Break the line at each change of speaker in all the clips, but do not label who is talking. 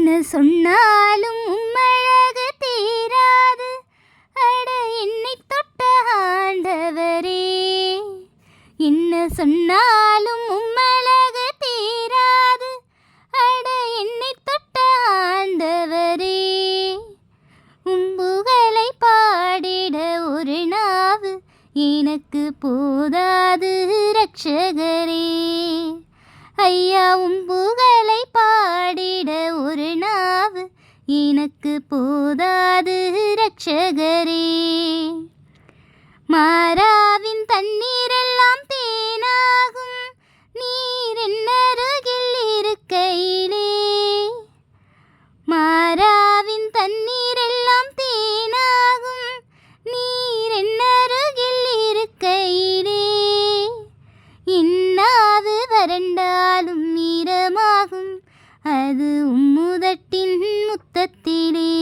என்ன சொன்னாலும் உம்மழகு தீராது. அட என்னை தொட்ட ஆண்டவரே, என்ன சொன்னாலும் உம்மழகு தீராது. அட என்னை தொட்ட ஆண்டவரே, உம்புகளை பாடிட ஒரு நாவு எனக்கு போதாது ரட்சகரே. ஐயா, உம்புகளை பாடிட ஒரு நாவு எனக்கு போதாது ரட்சகரே. மாறாவின் தண்ணீரெல்லாம் தேனாகும் நீர் என்னருகில் இருக்கையிலே. மாறாவின் தண்ணீரெல்லாம் தேனாகும் நீர் என்னருகில் இருக்கையிலே. இன்னாது வறண்டாலும் ஈரமாகும் அது உம்முதட்டின் முத்தத்திலே.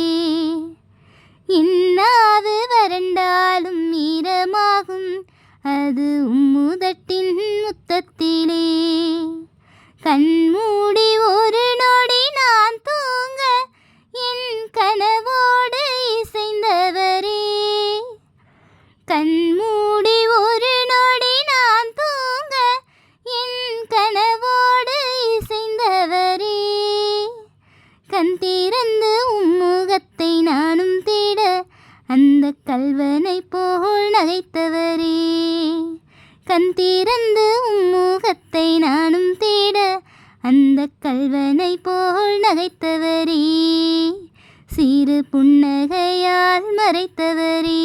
இன்னாது வறண்டாலும் ஈரமாகும் அது உம்முதட்டின் முத்தத்திலே. கண்மூடி ஒரு நொடி நான் தூங்க என் கனவோடு இசைந்தவரே. கண்மூடி ஒரு நொடி நான் தூங்க என் கனவோடு இசைந்தவரே. கண் திறந்து உம்முகத்தை நானும் தேட அந்த கல்வனை போல் நகைத்தவரே. கண் திறந்து உம்முகத்தை நானும் தேட அந்த கல்வனை போல் நகைத்தவரே. சிறு புன்னகையால் மறைத்தவரே,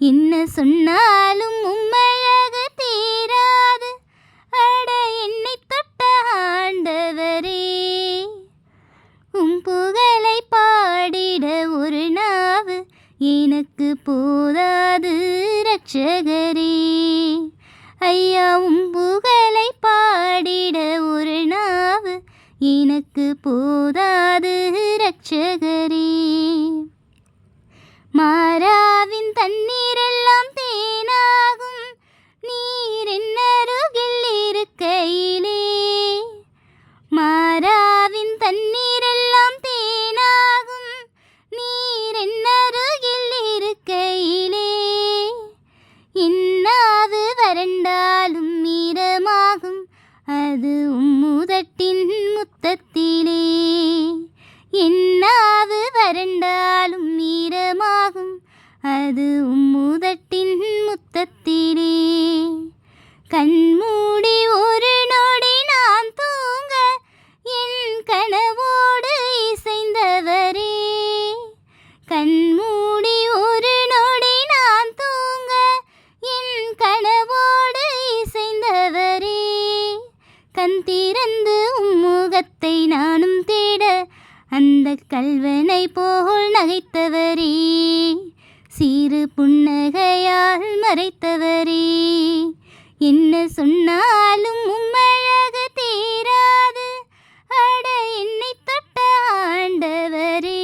என்ன சொன்னாலும் உம்மழகு தீராது. அட என்னை தொட்ட ஆண்டவரே, புகழை பாடிட ஒரு நாவு எனக்கு போதாது ரட்சகரே. ஐயா, புகழை பாடிட ஒரு நாவு எனக்கு போதாது ரட்சகரே. மாறாவின் தண்ணீரெல்லாம் தேனாகும் நீர் என்னருகில் இருக்கையிலே. மாறாவின் தண்ணீரெல்லாம் தேனாகும் நீர் என்னருகில் இருக்கையிலே. இன்னாது வறண்டாலும் ஈரமாகும் அது உம்முதட்டின் முத்தத்திலே. இன்னாது வறண்டாலும் ஈரமாகும் அது உம்முதட்டின் முத்தத்திலே. கண்மூடி ஒரு நொடி நான் தூங்க என் கனவோடு இசைந்தவரே. கண்மூடி ஒரு நொடி நான் தூங்க என் கனவோடு இசைந்தவரே. கண் திறந்து உம்முகத்தை நானும் தேட அந்த கல்வனை போல் நகைத்தவரே. சிறு புன்னகையால் மறைத்தவரே, என்ன சொன்னாலும் உம்மழகு தீராது. அட என்னை தொட்ட ஆண்டவரே,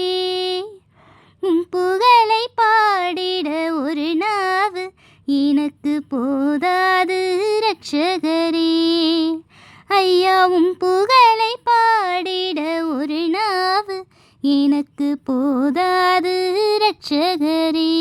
புகழை பாடிட ஒரு நாவு எனக்கு போதாது ரட்சகரே. ஐயா, புகழை பாடிட ஒரு நாவு எனக்கு போதாது ரட்சகரே.